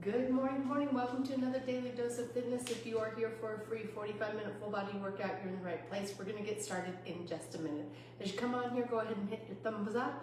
Good morning. Welcome to another Daily Dose of Fitness. If you are here for a free 45-minute full body workout, you're in the right place. We're going to get started in just a minute. As you come on here, go ahead and hit your thumbs up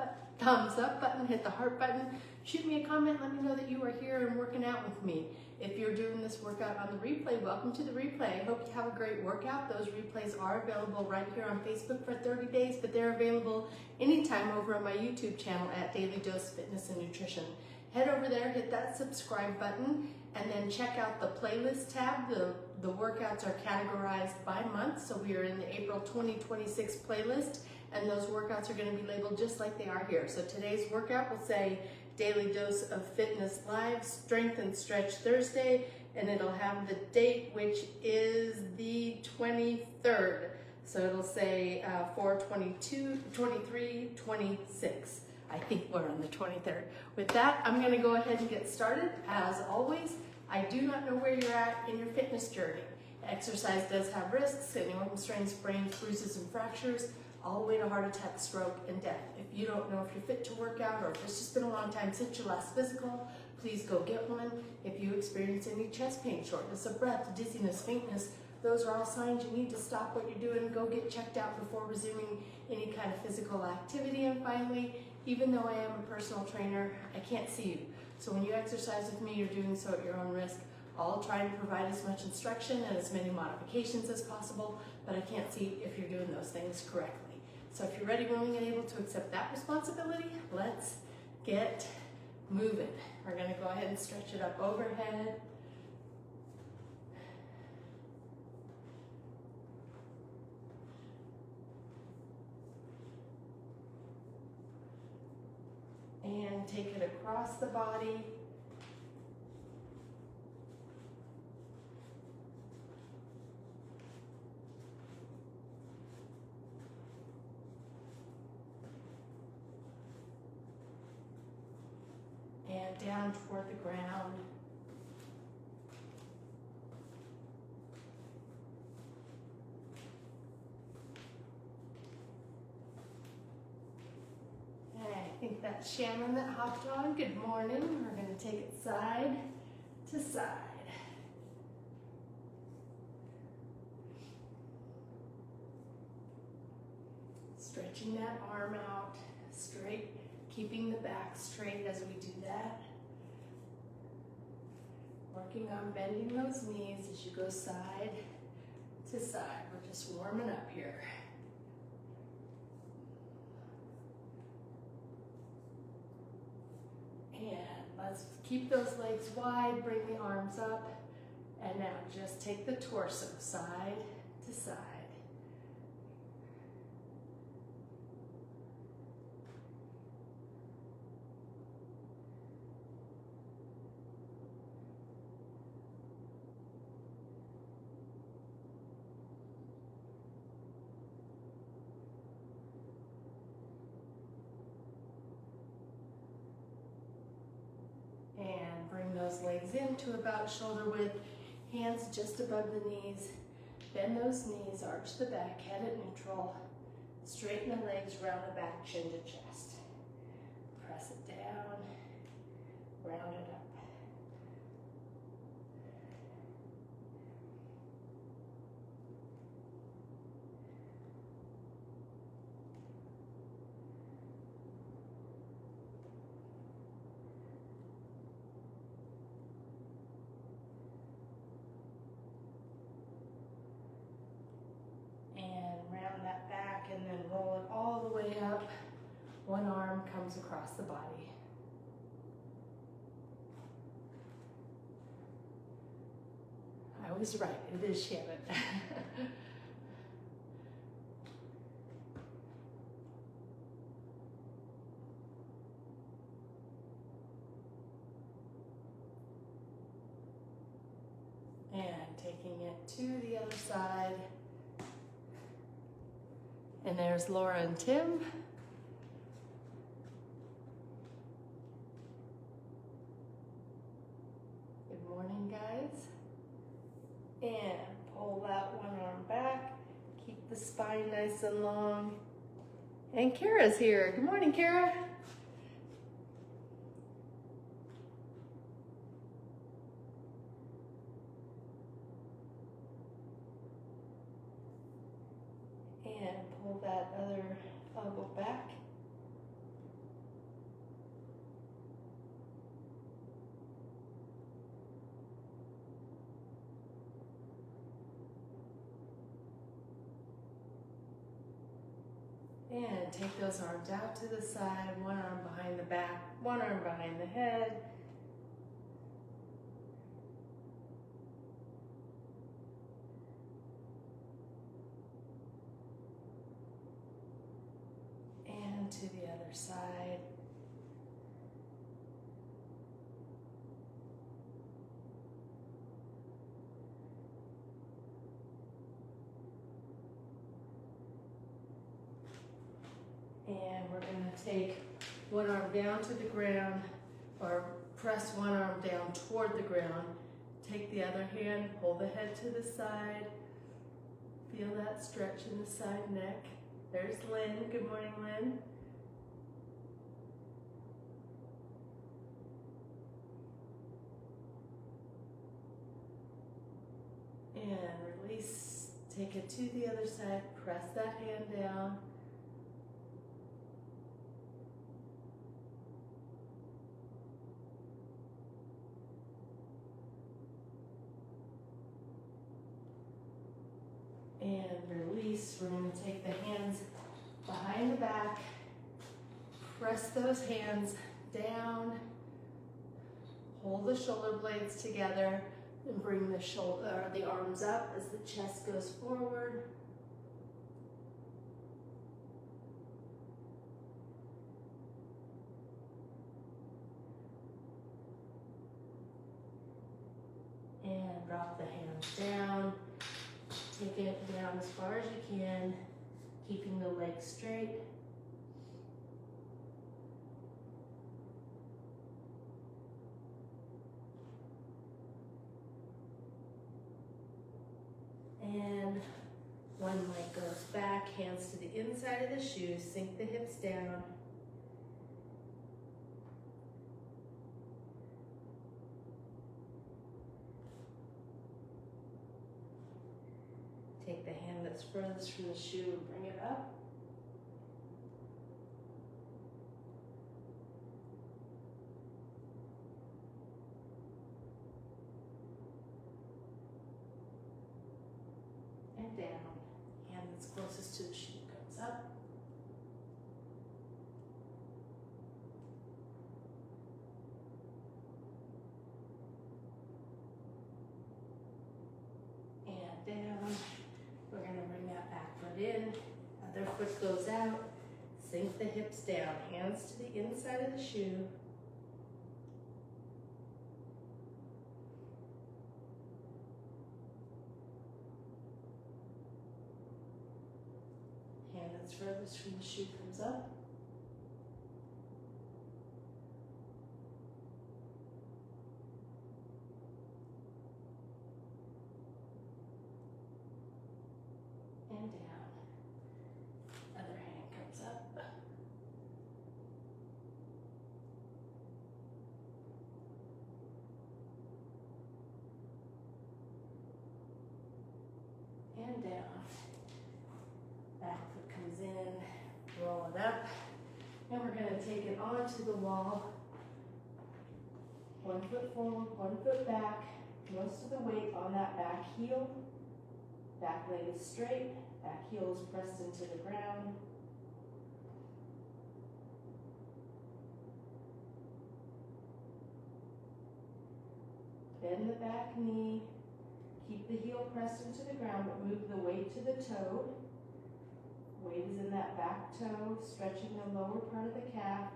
button, hit the heart button, shoot me a comment, let me know that you are here and working out with me. If you're doing this workout on the replay, welcome to the replay. I hope you have a great workout. Those replays are available right here on Facebook for 30 days, but they're available anytime over on my YouTube channel at Daily Dose Fitness and Nutrition. Head over there, hit that subscribe button, and then check out the playlist tab. The workouts are categorized by month, so we are in the April 2026 playlist, and those workouts are going to be labeled just like they are here. So today's workout will say Daily Dose of Fitness Live, Strength and Stretch Thursday, and it'll have the date, which is the 23rd. So it'll say 4/22/23/26. I think we're on the 23rd. With that, I'm going to go ahead and get started. As always, I do not know where you're at in your fitness journey. Exercise does have risks, anywhere from strains, sprains, bruises, and fractures, all the way to heart attack, stroke, and death. If you don't know if you're fit to work out or if it's just been a long time since your last physical, please go get one. If you experience any chest pain, shortness of breath, dizziness, faintness, those are all signs you need to stop what you're doing and go get checked out before resuming any kind of physical activity. And finally, even though I am a personal trainer, I can't see you. So when you exercise with me, you're doing so at your own risk. I'll try and provide as much instruction and as many modifications as possible, but I can't see if you're doing those things correctly. So if you're ready, willing, and able to accept that responsibility, let's get moving. We're gonna go ahead and stretch it up overhead. And take it across the body. And down toward the ground. I think that's Shannon that hopped on. Good morning. We're going to take it side to side. Stretching that arm out straight, keeping the back straight as we do that. Working on bending those knees as you go side to side. We're just warming up here. And let's keep those legs wide, bring the arms up, and now just take the torso side to side. And bring those legs into about shoulder width, hands just above the knees. Bend those knees, arch the back, head at neutral. Straighten the legs, round the back, chin to chest. Press it down, round it up. That back and then roll it all the way up. One arm comes across the body. I was right, it is Shannon. And taking it to the other side. And there's Laura and Tim. Good morning, guys. And pull that one arm back. Keep the spine nice and long. And Kara's here. Good morning, Kara. pull that other elbow back. And take those arms out to the side, one arm behind the back, one arm behind the head. And to the other side. And we're going to take one arm down to the ground, or press one arm down toward the ground. Take the other hand, pull the head to the side. Feel that stretch in the side neck. There's Lynn. Good morning, Lynn. And release. Take it to the other side. Press that hand down. And release. We're going to take the hands behind the back, press those hands down, hold the shoulder blades together, and bring the arms up as the chest goes forward. And drop the hands down. Take it down as far as you can, keeping the legs straight. And one leg goes back, hands to the inside of the shoes, sink the hips down. Take the hand that's furthest from the shoe and bring it up. And down. Hand that's closest to the shoe comes up. And down. We're going to bring that back foot in, other foot goes out, sink the hips down, hands to the inside of the shoe. Hand that's furthest from the shoe comes up. And down. Other hand comes up. And down. Back foot comes in, roll it up. And we're going to take it onto the wall. One foot forward, one foot back. Most of the weight on that back heel. Back leg is straight, back heel is pressed into the ground. Bend the back knee, keep the heel pressed into the ground, but move the weight to the toe. Weight is in that back toe, stretching the lower part of the calf.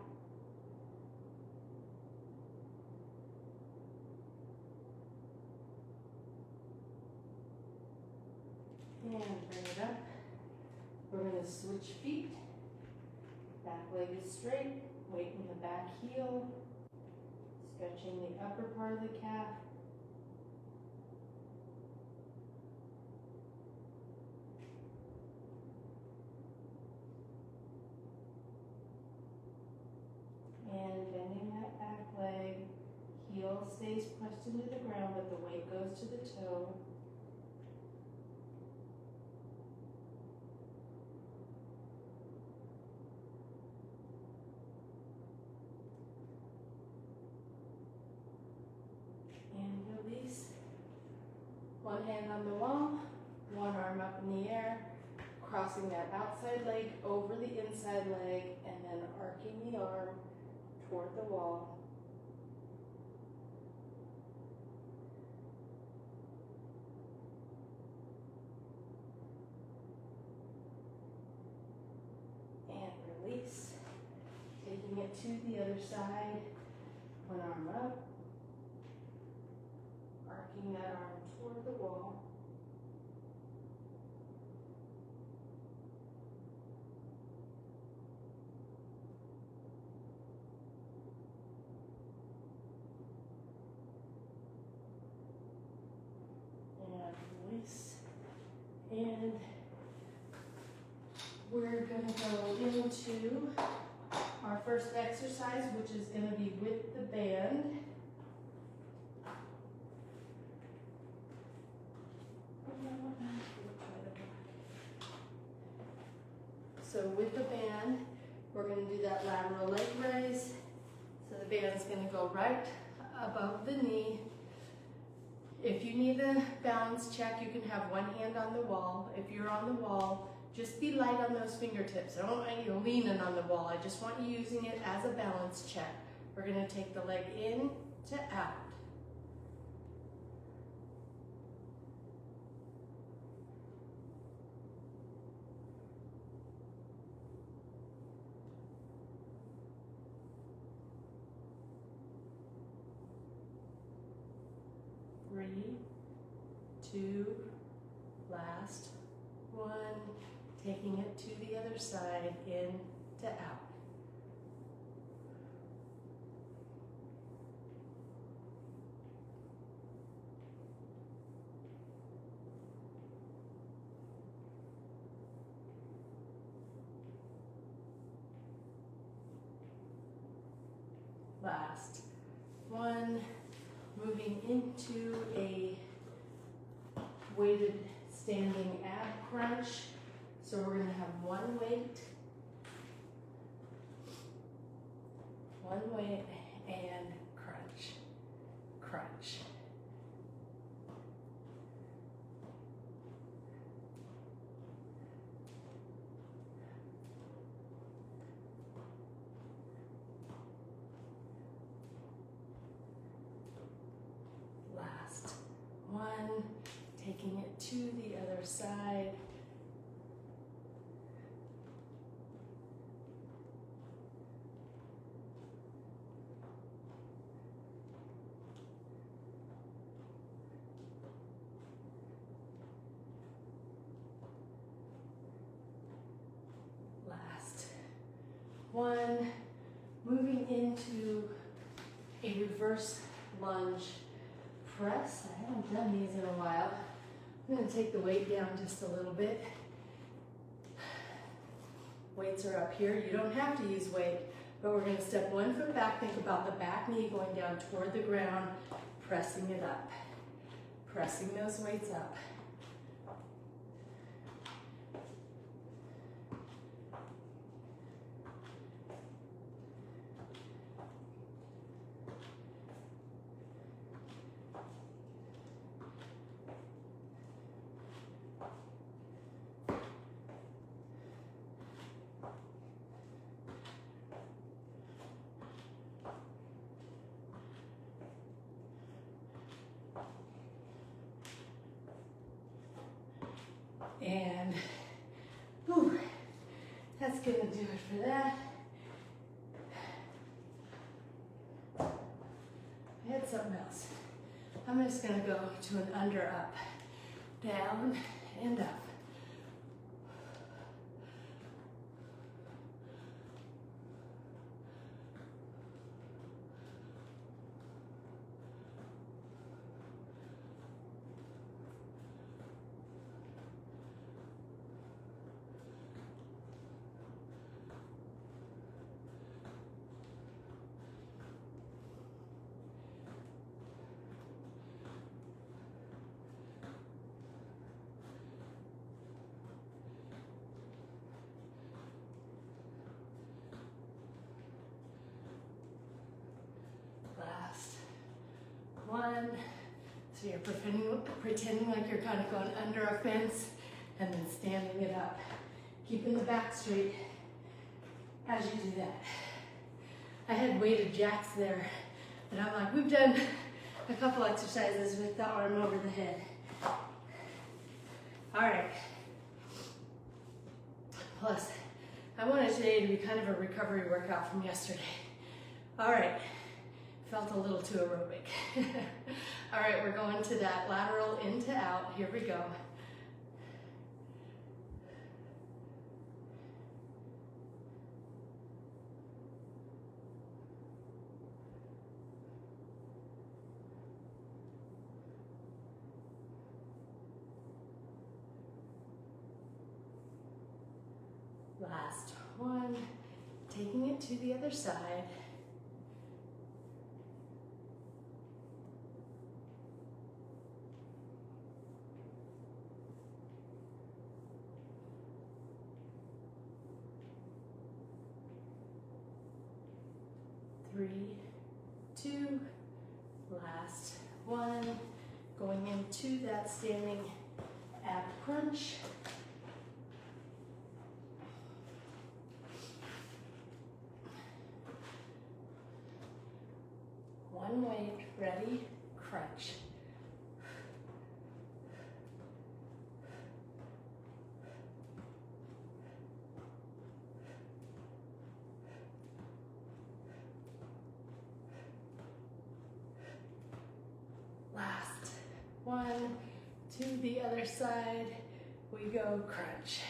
And bring it up. We're going to switch feet. Back leg is straight, weight in the back heel, stretching the upper part of the calf. And bending that back leg, heel stays pressed into the ground, but the weight goes to the toe. One hand on the wall, one arm up in the air, crossing that outside leg over the inside leg, and then arcing the arm toward the wall. And release. Taking it to the other side. One arm up. Arcing that arm toward the wall. And release. And we're going to go into our first exercise, which is going to be with the band. So with the band, we're going to do that lateral leg raise. So the band's going to go right above the knee. If you need a balance check, you can have one hand on the wall. If you're on the wall, just be light on those fingertips. I don't want you leaning on the wall. I just want you using it as a balance check. We're going to take the leg in to out. Three, two, last one. Taking it to the other side, in to out. Last one. Moving into a weighted standing ab crunch. So we're going to have one weight, and crunch, crunch. Last one, taking it to the other side. One, moving into a reverse lunge press. I haven't done these in a while. I'm going to take the weight down just a little bit. Weights are up here. You don't have to use weight, but we're going to step 1 foot back. Think about the back knee going down toward the ground, pressing it up, pressing those weights up. And whew, that's going to do it for that. I had something else. I'm just going to go to an under up, down and up. One. So you're pretending like you're kind of going under a fence and then standing it up. Keeping the back straight as you do that. I had weighted jacks there, and I'm like, we've done a couple exercises with the arm over the head. All right. Plus, I wanted today to be kind of a recovery workout from yesterday. All right, felt a little too aerobic. All right, we're going to that lateral in to out. Here we go. Last one, taking it to the other side. Three, two, last one, going into that standing ab crunch. One weight, ready, crunch. Last one, to the other side, we go crunch.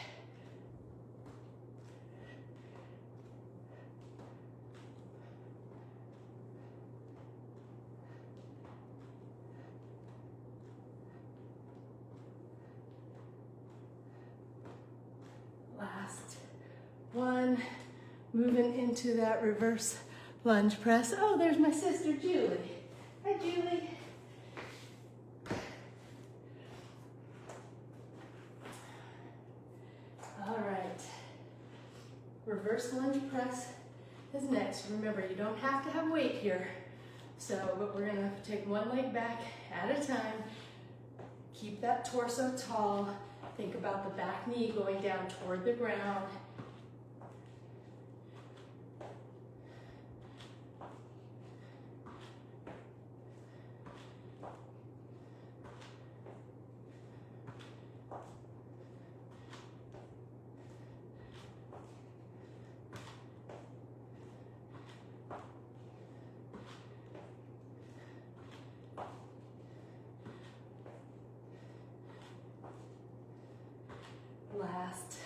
Last one, moving into that reverse lunge press. Oh, there's my sister Julie. Hi, Julie. All right, reverse lunge press is next. Remember, you don't have to have weight here. So, but we're gonna take one leg back at a time. Keep that torso tall. Think about the back knee going down toward the ground. Last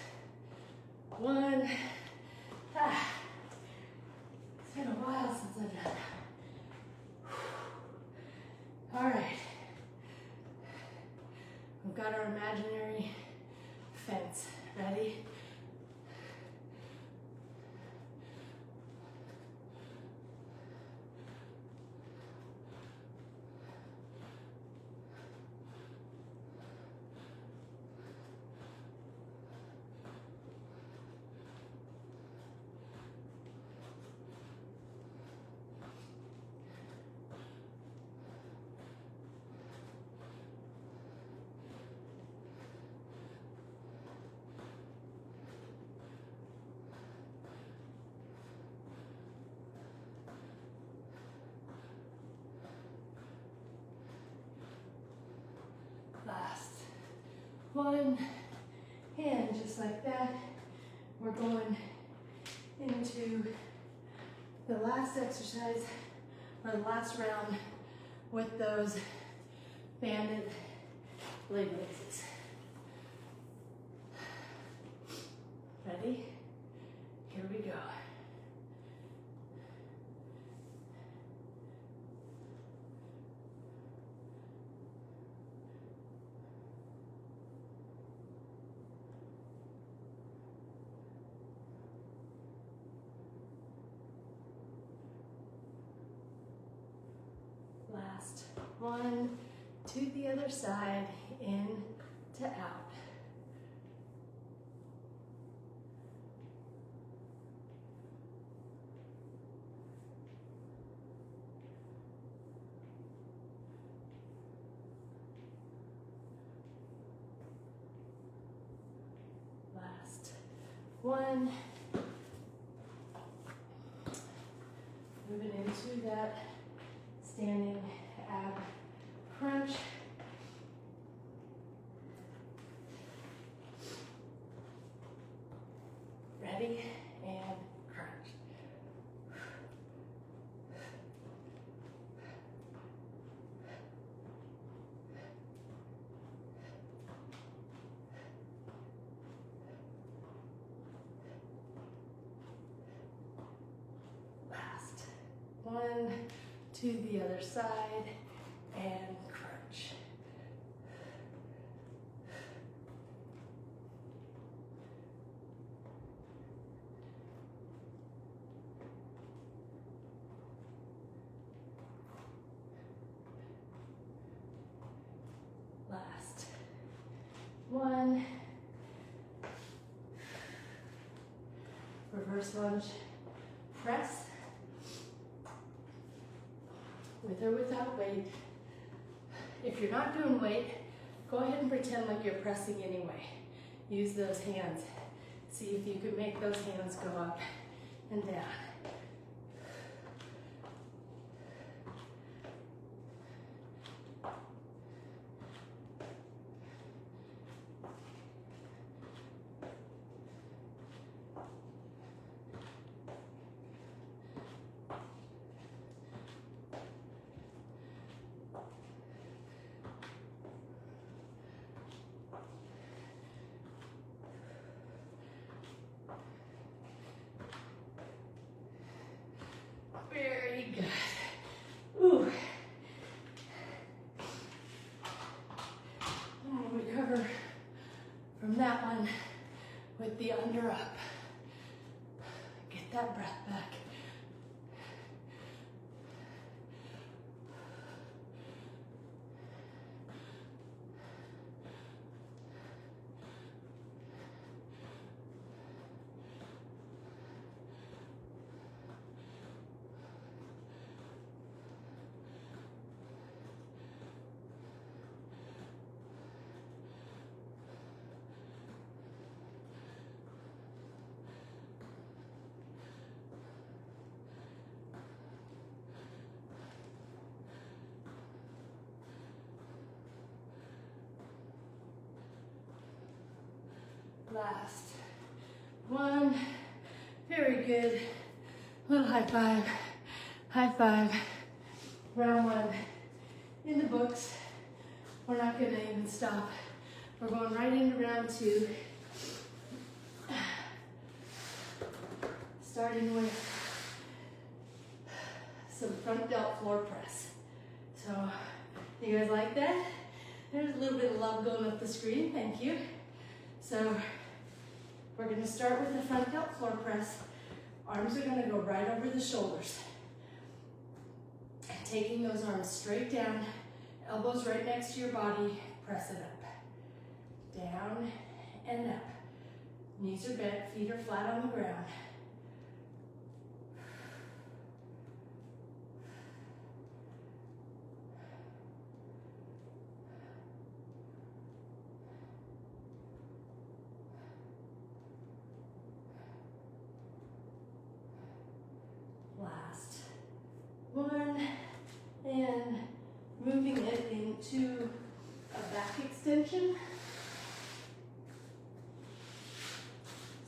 one. It's been a while since I've done that. All right. We've got our imaginary fence. Ready? Last one, and just like that, we're going into the last exercise, or the last round with those banded leg raises. Ready? Here we go. Last one, to the other side, in to out. 1. Moving into that standing ab crunch. Ready, and crunch. Last. 1, to the other side, and crunch. Last. 1. Reverse lunge press. With or without weight. If you're not doing weight, go ahead and pretend like you're pressing anyway. Use those hands. See if you can make those hands go up and down. Very good. Ooh. I'll recover from that one with the under up. Get that breath back. Last. 1. Very good. Little high five. High five. Round 1 in the books. We're not going to even stop. We're going right into round 2. Starting with some front delt floor press. So, you guys like that? There's a little bit of love going up the screen. Thank you. So, we're going to start with the front delt floor press. Arms are going to go right over the shoulders. Taking those arms straight down, elbows right next to your body, press it up. Down and up. Knees are bent, feet are flat on the ground. Last. 1, and moving it into a back extension.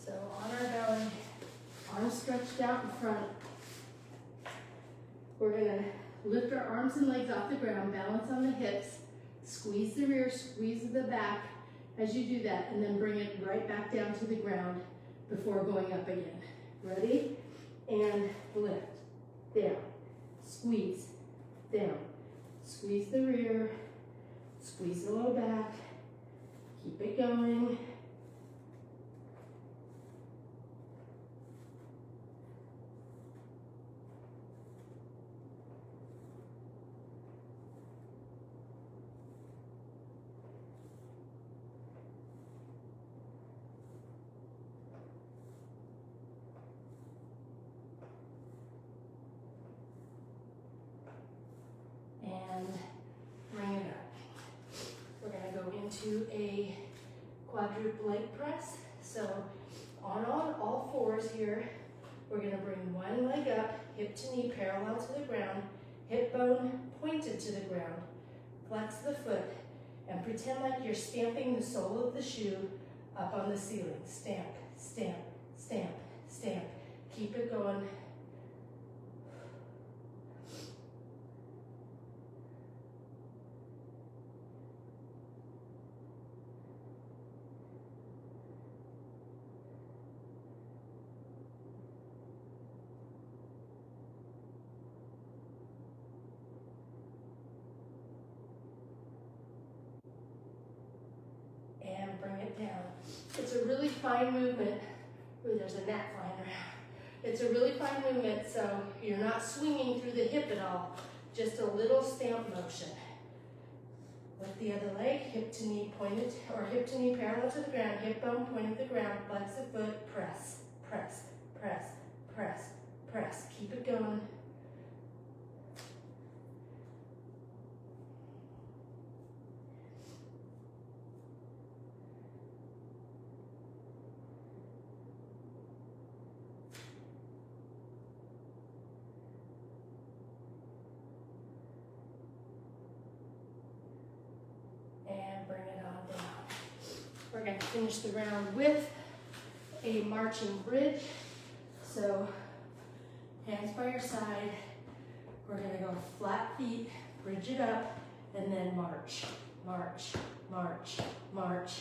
So on our belly, arms stretched out in front. We're gonna lift our arms and legs off the ground, balance on the hips, squeeze the rear, squeeze the back as you do that, and then bring it right back down to the ground before going up again. Ready? And lift, down, squeeze, down, squeeze the rear, squeeze the low back, keep it going. And bring it up. We're going to go into a quadruple leg press. So On all fours here, we're gonna bring one leg up, hip to knee parallel to the ground, hip bone pointed to the ground. Flex the foot and pretend like you're stamping the sole of the shoe up on the ceiling. Stamp, stamp, stamp, stamp. Keep it going. And bring it down. It's a really fine movement. Ooh, there's a gnat flying around. It's a really fine movement, so you're not swinging through the hip at all. Just a little stamp motion. With the other leg, hip to knee pointed, or hip to knee parallel to the ground, hip bone pointed to the ground, flex the foot, press, press, press, press, press. Keep it going. And bring it on down. We're going to finish the round with a marching bridge. So hands by your side. We're going to go flat feet, bridge it up, and then march, march, march, march.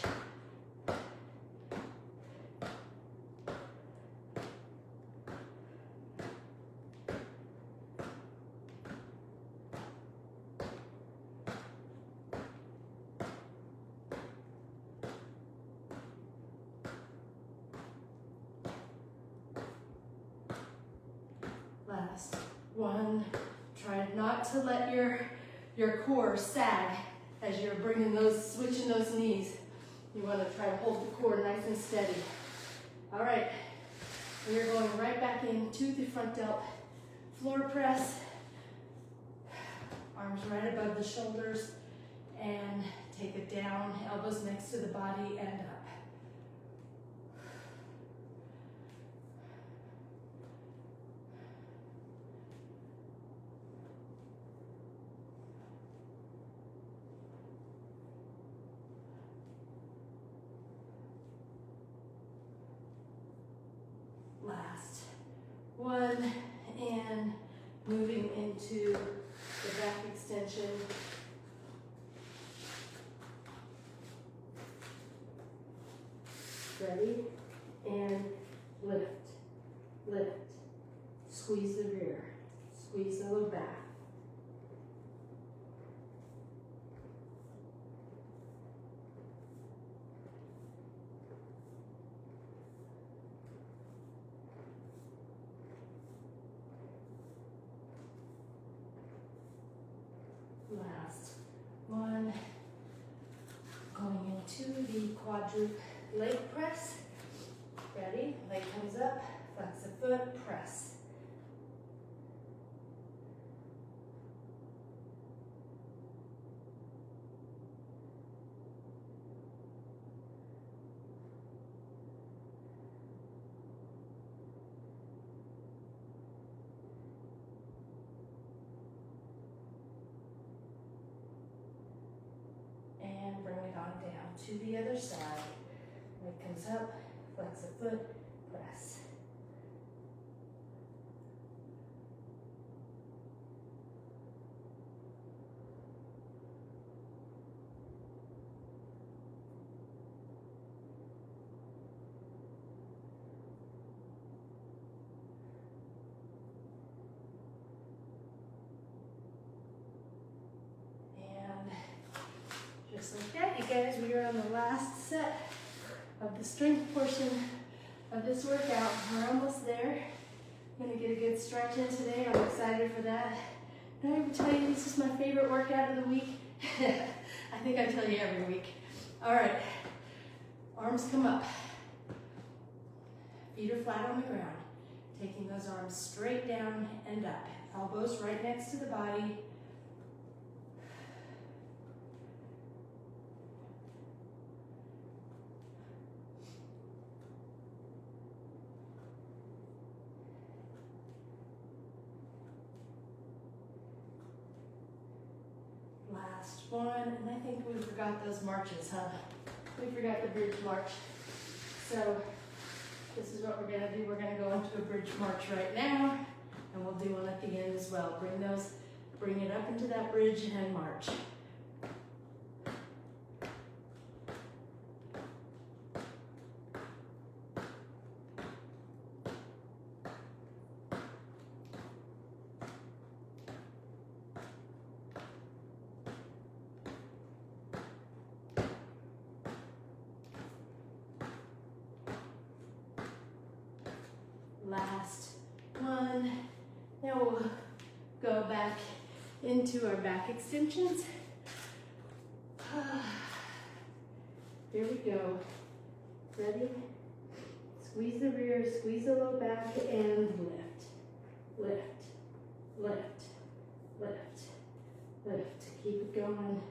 Last one. Try not to let your core sag as you're switching those knees. You want to try to hold the core nice and steady. All right, we're going right back into the front delt floor press. Arms right above the shoulders, and take it down, elbows next to the body and up. Last one, and moving into the back extension. Ready? And lift, lift. Squeeze the rear, squeeze the low back. Last one, going into the quadruped leg press. Ready? Leg comes up, flex the foot, press. And bring it on down to the other side. Leg comes up, flex the foot, press. And just like that, you guys, we are on the last set of the strength portion of this workout. We're almost there. I'm gonna get a good stretch in today. I'm excited for that. Did I ever tell you this is my favorite workout of the week? I think I tell you every week. All right, arms come up. Feet are flat on the ground. Taking those arms straight down and up. Elbows right next to the body. Last one, and I think we forgot those marches, huh? We forgot the bridge march. So this is what we're gonna do. We're gonna go into a bridge march right now, and we'll do one at the end as well. Bring it up into that bridge and march. Last one. Now we'll go back into our back extensions. Here we go. Ready? Squeeze the rear, squeeze the low back, and lift. Lift, lift, lift, lift. Keep it going.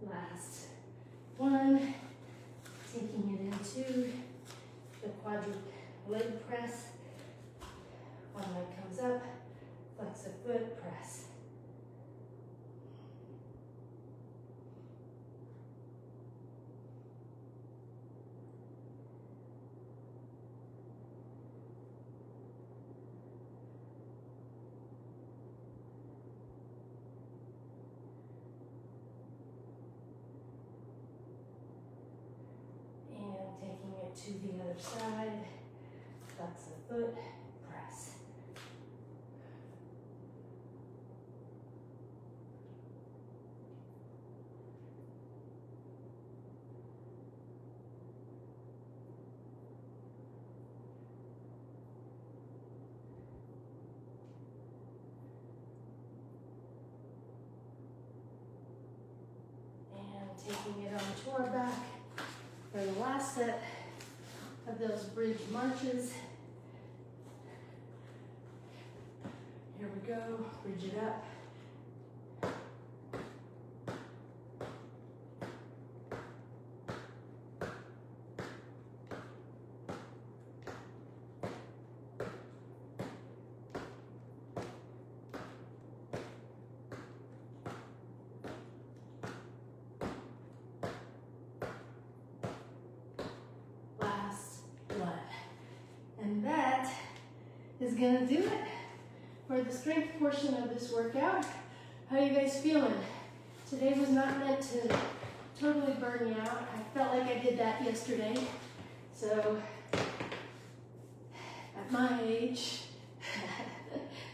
Last one, taking it into the quadruped leg press. One leg comes up, flex a foot, press. To the other side, flex the foot, press. And taking it onto our back for the last set of those bridge marches. Here we go, bridge it up. Is gonna do it for the strength portion of this workout. How are you guys feeling? Today was not meant to totally burn you out. I felt like I did that yesterday. So at my age,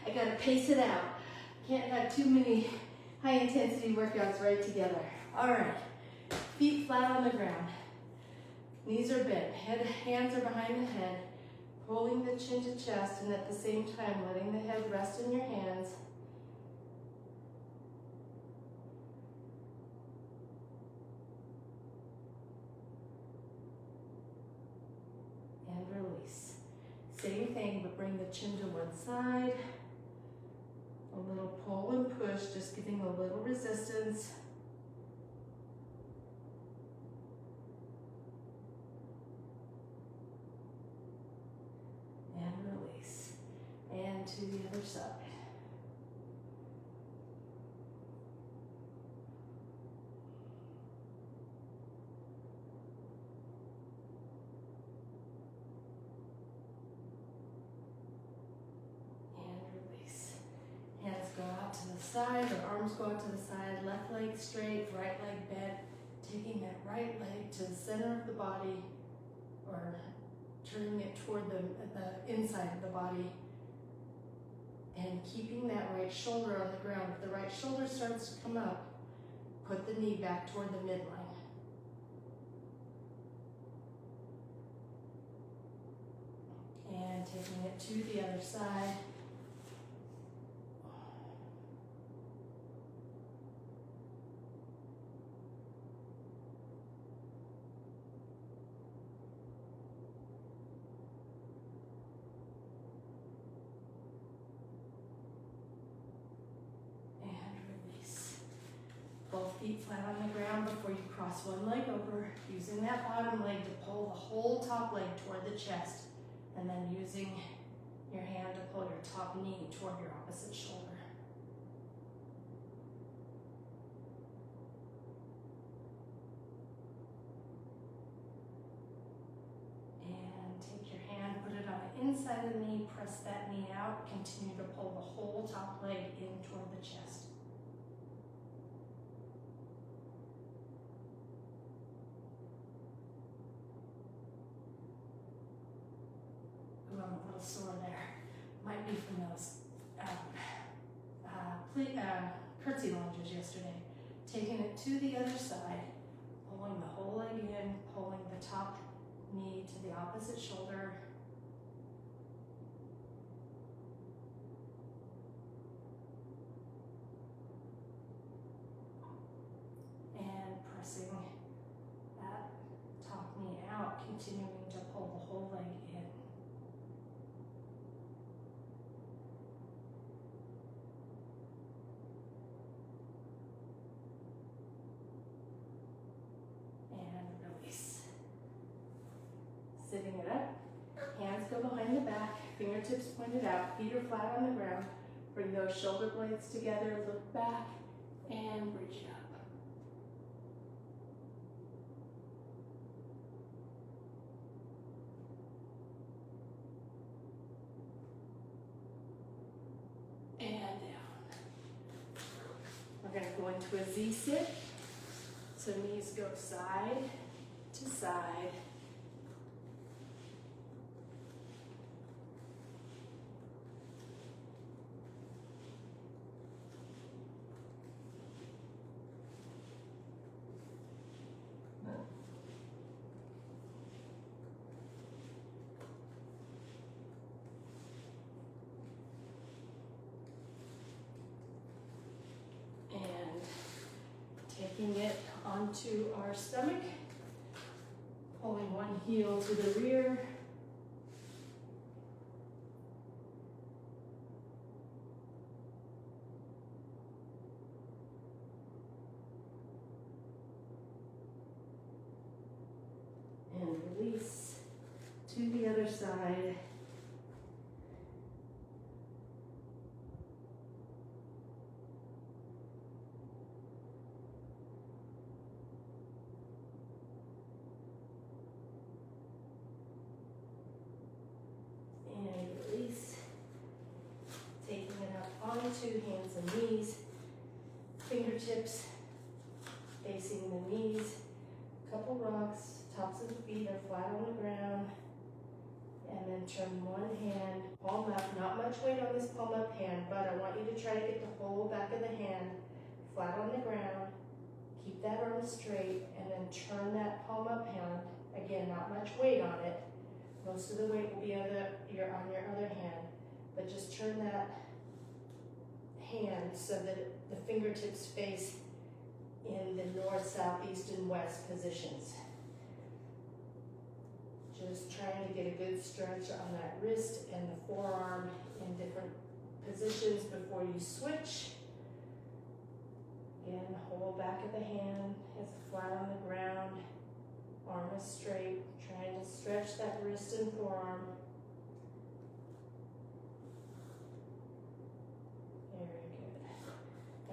I gotta pace it out. Can't have too many high intensity workouts right together. All right, feet flat on the ground. Knees are bent, hands are behind the head. Pulling the chin to chest, and at the same time letting the head rest in your hands. And release. Same thing, but bring the chin to one side. A little pull and push, just giving a little resistance. And to the other side. And release. Hands go out to the side, or arms go out to the side, left leg straight, right leg bent, taking that right leg to the center of the body, or turning it toward the inside of the body. And keeping that right shoulder on the ground. If the right shoulder starts to come up, put the knee back toward the midline. And taking it to the other side. feet flat on the ground before you cross one leg over, using that bottom leg to pull the whole top leg toward the chest, and then using your hand to pull your top knee toward your opposite shoulder. And take your hand, put it on the inside of the knee, press that knee out, continue to pull the whole top leg in toward the chest. Ooh, I'm a little sore there. Might be from those curtsy lunges yesterday. Taking it to the other side, pulling the whole leg in, pulling the top knee to the opposite shoulder. And pressing that top knee out, continuing to pull the whole leg in. Sitting it up, hands go behind the back, fingertips pointed out, feet are flat on the ground. Bring those shoulder blades together, look back, and bridge up. And down. We're going to go into a Z-sit. So knees go side to side. Taking it onto our stomach, pulling one heel to the rear. And release to the other side. Hands and knees, fingertips facing the knees, couple rocks, tops of the feet are flat on the ground, and then turn one hand, palm up, not much weight on this palm up hand, but I want you to try to get the whole back of the hand flat on the ground, keep that arm straight, and then turn that palm up hand, again, not much weight on it, most of the weight will be on your other hand, but just turn that hand so that the fingertips face in the north, south, east, and west positions. Just trying to get a good stretch on that wrist and the forearm in different positions before you switch. Again, whole back of the hand is flat on the ground, arm is straight, trying to stretch that wrist and forearm.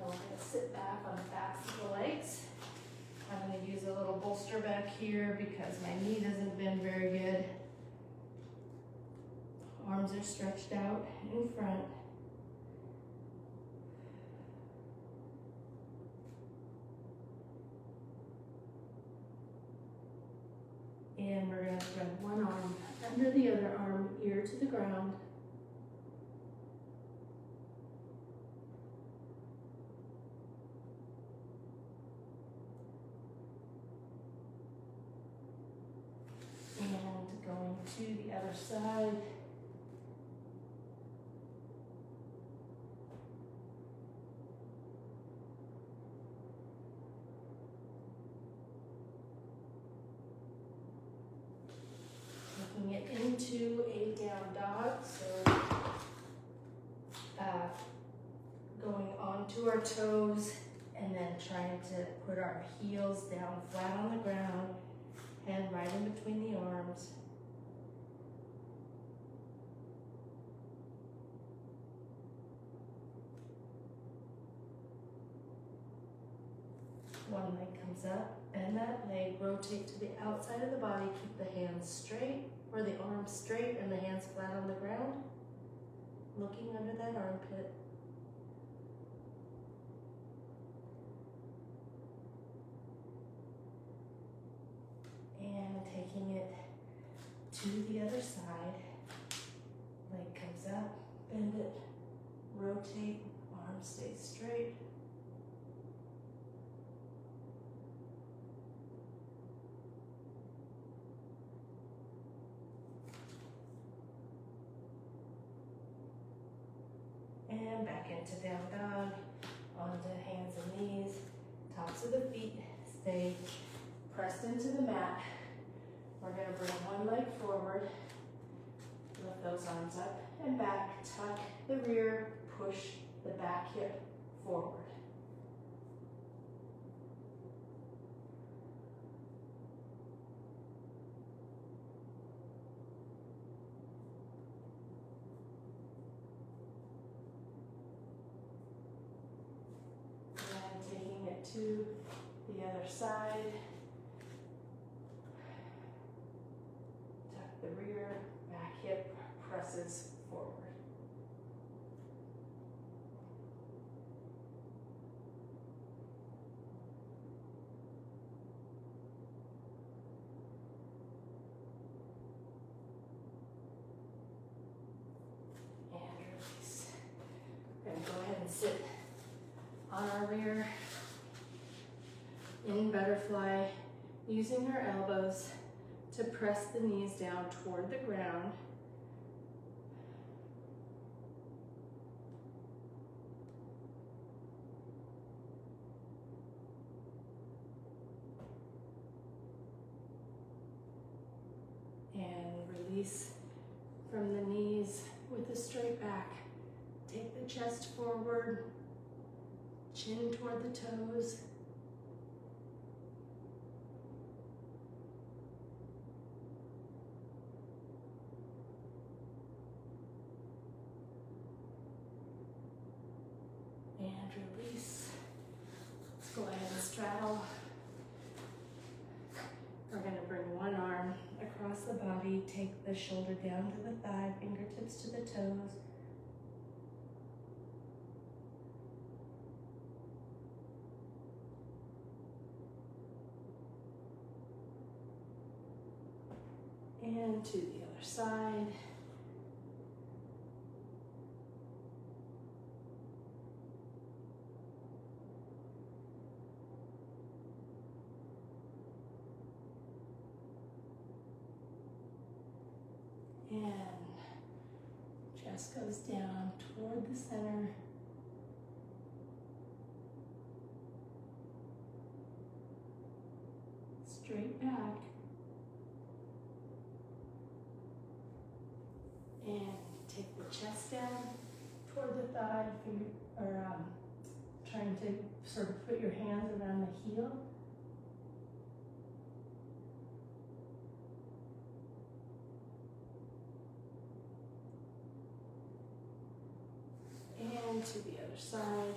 We're going to sit back on the backs of the legs. I'm going to use a little bolster back here because my knee doesn't bend very good. Arms are stretched out in front. And we're going to thread one arm under the other arm, ear to the ground. Going to the other side. Taking it into a down dog, so going onto our toes And then trying to put our heels down flat on the ground, hand right in between the arms. One leg comes up, bend that leg, rotate to the outside of the body, keep the hands straight, or the arms straight and the hands flat on the ground, looking under that armpit. And taking it to the other side, leg comes up, bend it, rotate, arms stay straight. And back into down dog, onto hands and knees, tops of the feet stay pressed into the mat. We're gonna bring one leg forward, lift those arms up and back, tuck the rear, push the back hip forward. And taking it to the other side. Tuck the rear, back hip presses forward. And release. We're going to go ahead and sit on our rear in butterfly, using our elbows to press the knees down toward the ground. And release from the knees with a straight back. Take the chest forward, chin toward the toes. And release. Let's go ahead and straddle. We're going to bring one arm across the body, take the shoulder down to the thigh, fingertips to the toes. And to the other side. And chest goes down toward the center. Straight back. And take the chest down toward the thigh, trying to sort of put your hands around the heel. And to the other side.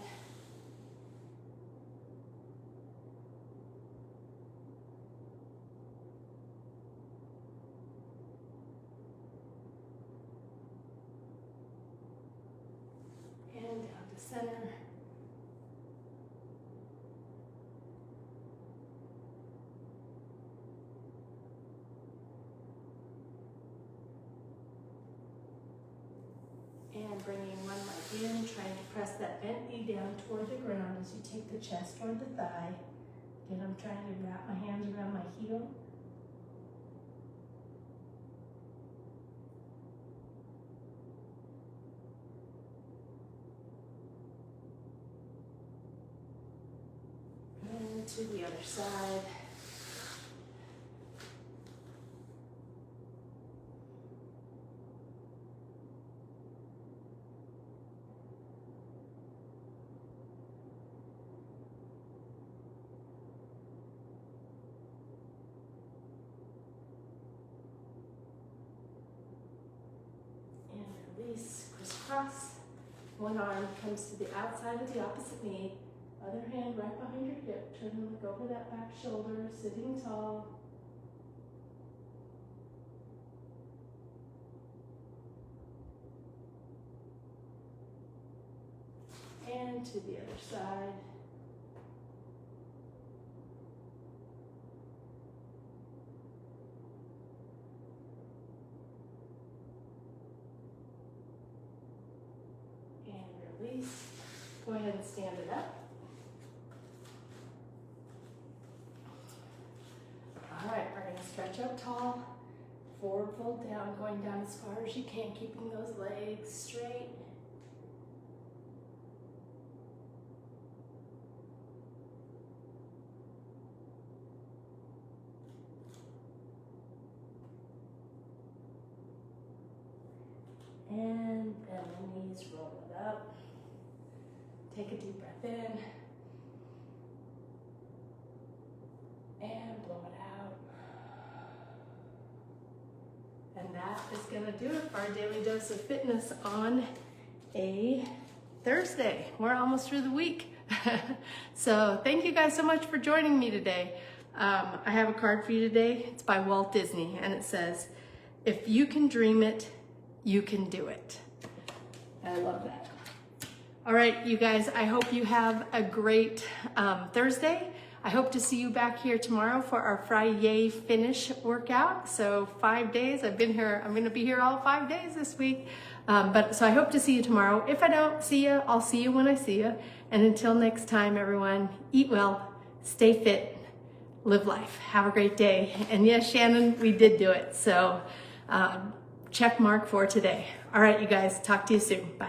And down to center. And bringing one leg in, trying to press that bent knee down toward the ground as you take the chest toward the thigh. Again, I'm trying to wrap my hands around my heel. And to the other side. release, crisscross. One arm comes to the outside of the opposite knee. Other hand right behind your hip. Turn and look over that back shoulder, sitting tall. And to the other side. And release. Go ahead and stand it up. All right, we're going to stretch up tall. Forward fold down, going down as far as you can, keeping those legs straight. And bend the knees, roll it up. Take a deep breath in. And blow it out. And that is going to do it for our daily dose of fitness on a Thursday. We're almost through the week. So thank you guys so much for joining me today. I have a card for you today. It's by Walt Disney, and it says, "If you can dream it, you can do it." I love that. All right, you guys, I hope you have a great Thursday. I hope to see you back here tomorrow for our Friday finish workout. So 5 days, I've been here, I'm gonna be here all 5 days this week. So I hope to see you tomorrow. If I don't see you, I'll see you when I see you. And until next time, everyone, eat well, stay fit, live life. Have a great day. And yes, Shannon, we did do it. So check mark for today. All right, you guys, talk to you soon. Bye.